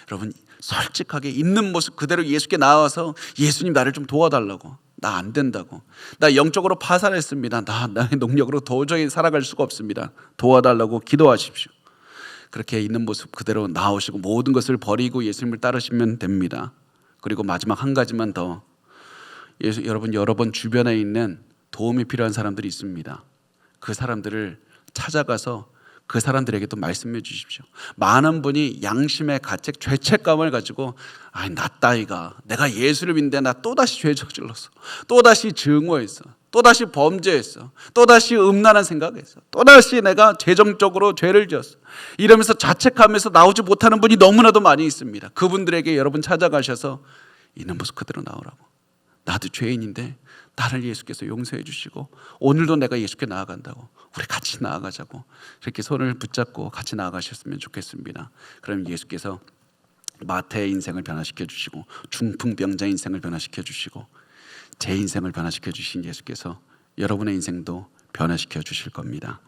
S1: 여러분 솔직하게 있는 모습 그대로 예수께 나와서 예수님 나를 좀 도와달라고, 나 안 된다고, 나 영적으로 파산했습니다, 나의 능력으로 도저히 살아갈 수가 없습니다, 도와달라고 기도하십시오. 그렇게 있는 모습 그대로 나오시고 모든 것을 버리고 예수님을 따르시면 됩니다. 그리고 마지막 한 가지만 더, 여러분 주변에 있는 도움이 필요한 사람들이 있습니다. 그 사람들을 찾아가서 그 사람들에게도 말씀해 주십시오. 많은 분이 양심의 가책, 죄책감을 가지고 나 따위가 내가 예수를 믿는데 나 또다시 죄 저질렀어, 또다시 증오했어, 또다시 범죄했어, 또다시 음란한 생각했어, 또다시 내가 재정적으로 죄를 지었어, 이러면서 자책하면서 나오지 못하는 분이 너무나도 많이 있습니다. 그분들에게 여러분 찾아가셔서 있는 모습 그대로 나오라고, 나도 죄인인데 나를 예수께서 용서해 주시고 오늘도 내가 예수께 나아간다고, 우리 같이 나아가자고, 이렇게 손을 붙잡고 같이 나아가셨으면 좋겠습니다. 그럼 예수께서 마태의 인생을 변화시켜 주시고 중풍병자 인생을 변화시켜 주시고 제 인생을 변화시켜 주신 예수께서 여러분의 인생도 변화시켜 주실 겁니다.